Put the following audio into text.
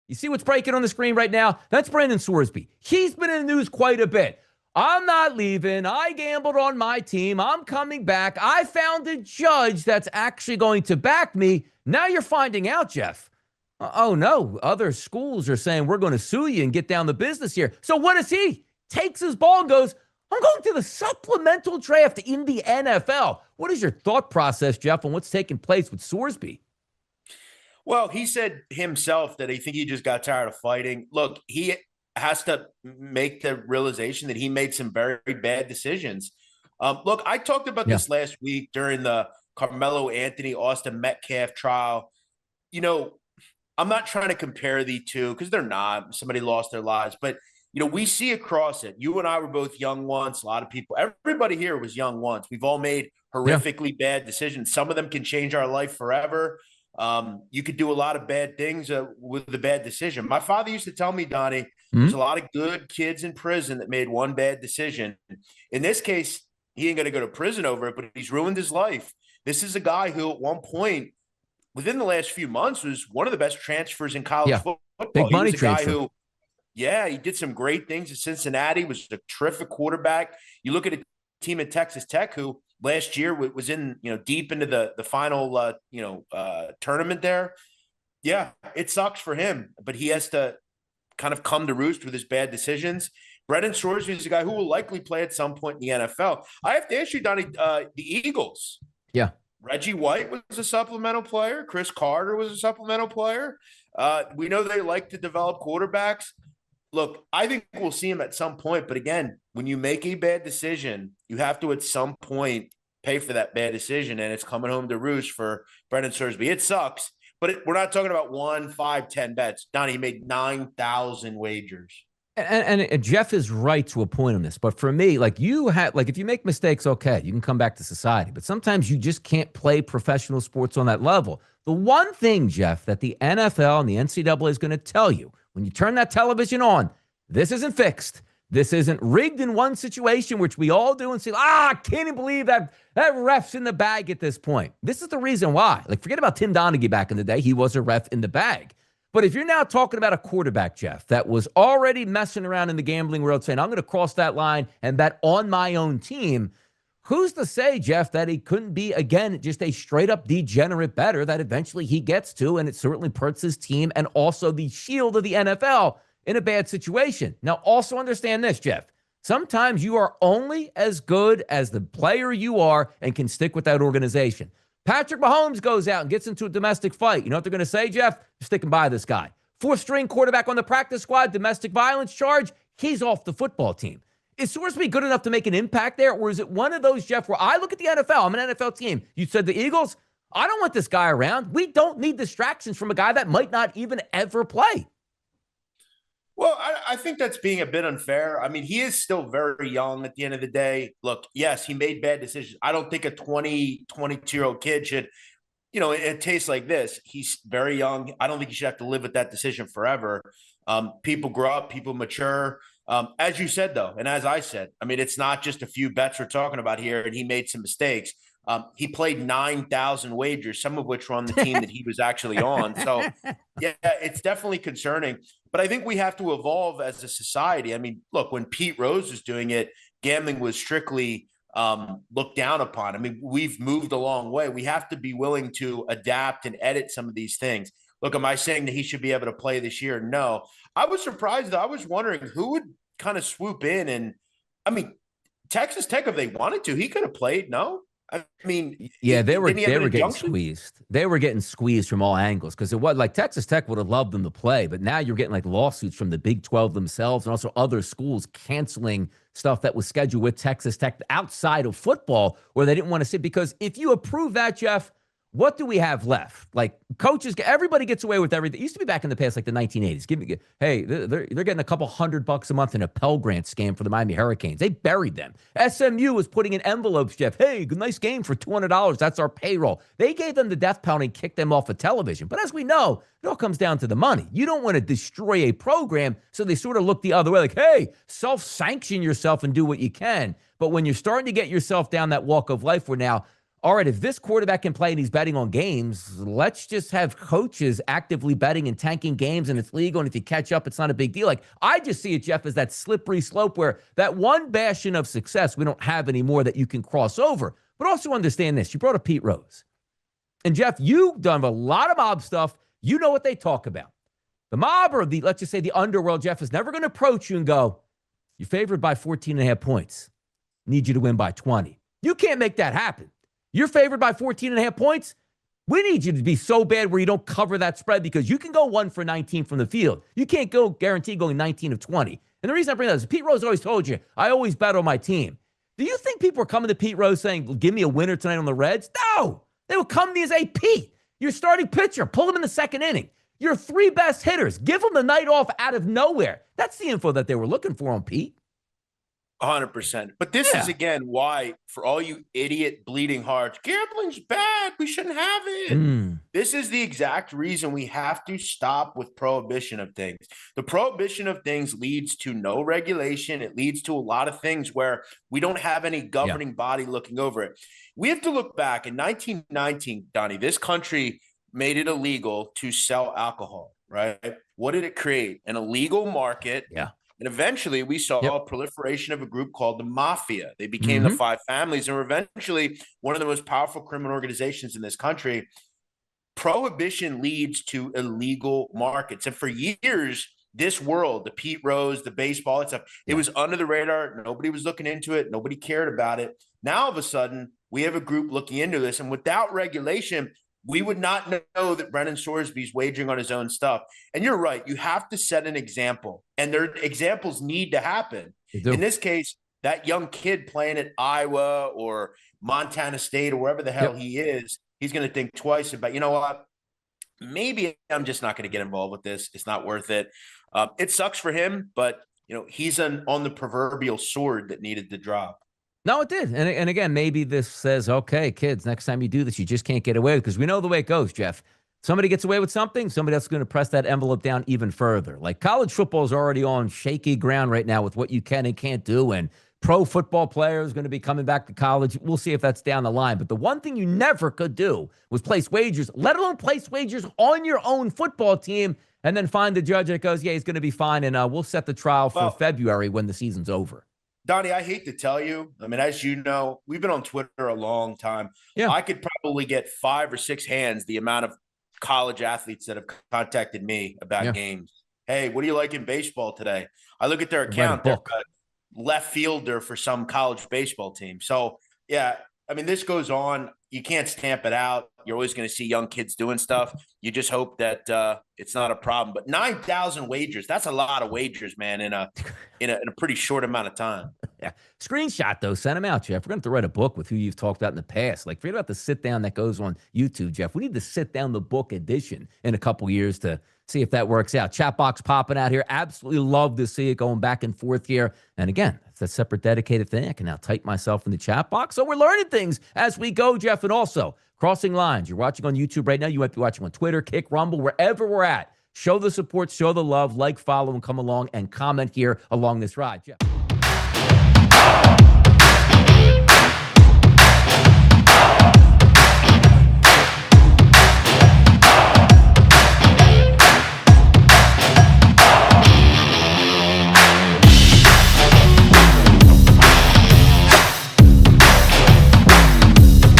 You see what's breaking on the screen right now? That's Brendan Sorsby. He's been in the news quite a bit. I'm not leaving. I gambled on my team. I'm coming back. I found a judge that's actually going to back me. Now you're finding out, Jeff. Oh, no. Other schools are saying we're going to sue you and get down the business here. So what does he? Takes his ball and goes, I'm going to the supplemental draft in the NFL. What is your thought process, Jeff, on what's taking place with Sorsby? Well, he said himself that he think he just got tired of fighting. Look, he has to make the realization that he made some very bad decisions. Look, I talked about this last week during the Carmelo Anthony, Austin Metcalf trial. You know, I'm not trying to compare the two because they're not. Somebody lost their lives. But, you know, we see across it. You and I were both young once. A lot of people, everybody here was young once. We've all made horrifically bad decisions. Some of them can change our life forever. You could do a lot of bad things with the bad decision. My father used to tell me, Donnie, there's a lot of good kids in prison that made one bad decision. In this case, he ain't going to go to prison over it, but he's ruined his life. This is a guy who at one point, within the last few months, was one of the best transfers in college football. Big money transfer. Guy who, he did some great things at Cincinnati, was a terrific quarterback. You look at a team at Texas Tech who last year was in, deep into the final, tournament there. Yeah, it sucks for him, but he has to kind of come to roost with his bad decisions. Brendan Sorsby is a guy who will likely play at some point in the NFL. I have to ask you, Donnie, the Eagles. Yeah. Reggie White was a supplemental player. Chris Carter was a supplemental player. We know they like to develop quarterbacks. Look, I think we'll see him at some point. But again, when you make a bad decision, you have to at some point pay for that bad decision. And it's coming home to roost for Brendan Sorsby. It sucks. But we're not talking about 1, 5, 10 bets. Donnie made 9,000 wagers. And Jeff is right to a point on this. But for me, if you make mistakes, okay, you can come back to society. But sometimes you just can't play professional sports on that level. The one thing, Jeff, that the NFL and the NCAA is going to tell you when you turn that television on, this isn't fixed. This isn't rigged in one situation, which we all do and say, I can't even believe that ref's in the bag at this point. This is the reason why. Forget about Tim Donaghy back in the day. He was a ref in the bag. But if you're now talking about a quarterback, Jeff, that was already messing around in the gambling world saying, I'm going to cross that line and bet on my own team, who's to say, Jeff, that he couldn't be, again, just a straight-up degenerate bettor that eventually he gets to, and it certainly puts his team and also the shield of the NFL in a bad situation. Now, also understand this, Jeff. Sometimes you are only as good as the player you are and can stick with that organization. Patrick Mahomes goes out and gets into a domestic fight. You know what they're going to say, Jeff? You're sticking by this guy. Fourth-string quarterback on the practice squad, domestic violence charge, he's off the football team. Is Sorsby good enough to make an impact there, or is it one of those, Jeff, where I look at the NFL, I'm an NFL team. You said the Eagles? I don't want this guy around. We don't need distractions from a guy that might not even ever play. Well, I think that's being a bit unfair. I mean, he is still very young at the end of the day. Look, yes, he made bad decisions. I don't think a 22-year-old kid should, it tastes like this. He's very young. I don't think he should have to live with that decision forever. People grow up, people mature. As you said, though, and as I said, I mean, it's not just a few bets we're talking about here, and he made some mistakes. He played 9,000 wagers, some of which were on the team that he was actually on. So, yeah, it's definitely concerning. But I think we have to evolve as a society. I mean, look, when Pete Rose was doing it, gambling was strictly looked down upon. I mean, we've moved a long way. We have to be willing to adapt and edit some of these things. Look, am I saying that he should be able to play this year? No. I was surprised, though. I was wondering who would kind of swoop in. And, I mean, Texas Tech, if they wanted to, he could have played, no? I mean, yeah, they were getting squeezed. They were getting squeezed from all angles because it was like Texas Tech would have loved them to play, but now you're getting lawsuits from the Big 12 themselves and also other schools canceling stuff that was scheduled with Texas Tech outside of football where they didn't want to sit. Because if you approve that, Jeff, what do we have left? Coaches, everybody gets away with everything. It used to be back in the past, the 1980s. They're getting a couple $100 a month in a Pell Grant scam for the Miami Hurricanes. They buried them. SMU was putting in envelopes, Jeff. Hey, nice game for $200. That's our payroll. They gave them the death penalty and kicked them off of television. But as we know, it all comes down to the money. You don't want to destroy a program, so they sort of look the other way. Hey, self-sanction yourself and do what you can. But when you're starting to get yourself down that walk of life where now, all right, if this quarterback can play and he's betting on games, let's just have coaches actively betting and tanking games, and it's legal. And if you catch up, it's not a big deal. Like, I just see it, Jeff, as that slippery slope where that one bastion of success we don't have anymore that you can cross over. But also understand this. You brought up Pete Rose. And Jeff, you've done a lot of mob stuff. You know what they talk about. The mob, or the, let's just say the underworld, Jeff, is never going to approach you and go, you're favored by 14.5 points. Need you to win by 20. You can't make that happen. You're favored by 14.5 points. We need you to be so bad where you don't cover that spread, because you can go 1 for 19 from the field. You can't go guarantee going 19 of 20. And the reason I bring that is Pete Rose always told you, I always bet on my team. Do you think people are coming to Pete Rose saying, give me a winner tonight on the Reds? No. They will come to you and say, Pete, your starting pitcher, pull him in the second inning. Your 3 best hitters, give them the night off out of nowhere. That's the info that they were looking for on Pete. 100%. But this is, again, why, for all you idiot bleeding hearts, gambling's bad. We shouldn't have it. This is the exact reason we have to stop with prohibition of things. The prohibition of things leads to no regulation. It leads to a lot of things where we don't have any governing body looking over it. We have to look back. In 1919, Donnie, this country made it illegal to sell alcohol, right? What did it create? An illegal market. Yeah. And eventually we saw a proliferation of a group called the Mafia. They became the 5 families and were eventually one of the most powerful criminal organizations in this country. Prohibition leads to illegal markets. And for years, this world, the Pete Rose, the baseball, and stuff, it was under the radar. Nobody was looking into it. Nobody cared about it. Now, all of a sudden, we have a group looking into this. And without regulation, we would not know that Brendan Sorsby is wagering on his own stuff. And you're right. You have to set an example. And their examples need to happen. In this case, that young kid playing at Iowa or Montana State or wherever the hell he is, he's going to think twice about, you know what? Maybe I'm just not going to get involved with this. It's not worth it. It sucks for him, but, you know, he's on the proverbial sword that needed to drop. No, it did. And again, maybe this says, okay, kids, next time you do this, you just can't get away with it, because we know the way it goes, Jeff. Somebody gets away with something, somebody else is going to press that envelope down even further. Like, college football is already on shaky ground right now with what you can and can't do, and pro football players going to be coming back to college. We'll see if that's down the line. But the one thing you never could do was place wagers, let alone place wagers on your own football team, and then find the judge that goes, yeah, he's going to be fine, and we'll set the trial for February when the season's over. Donnie, I hate to tell you, I mean, as you know, we've been on Twitter a long time. Yeah. I could probably get 5 or 6 hands the amount of college athletes that have contacted me about games. Hey, what do you like in baseball today? I look at their account, they're a left fielder for some college baseball team. So, yeah, I mean, this goes on. You can't stamp it out. You're always going to see young kids doing stuff. You just hope that it's not a problem. But 9,000 wagers, that's a lot of wagers, man, in a pretty short amount of time. Yeah. Screenshot, though. Send them out, Jeff. We're going to write a book with who you've talked about in the past. Like, forget about the sit-down that goes on YouTube, Jeff. We need the sit-down the book edition in a couple years to see if that works out. Chat box popping out here. Absolutely love to see it going back and forth here. And again, it's a separate dedicated thing. I can now type myself in the chat box. So we're learning things as we go, Jeff. And also, crossing lines. You're watching on YouTube right now. You might be watching on Twitter, Kick, Rumble, wherever we're at. Show the support, show the love, like, follow, and come along and comment here along this ride. Jeff.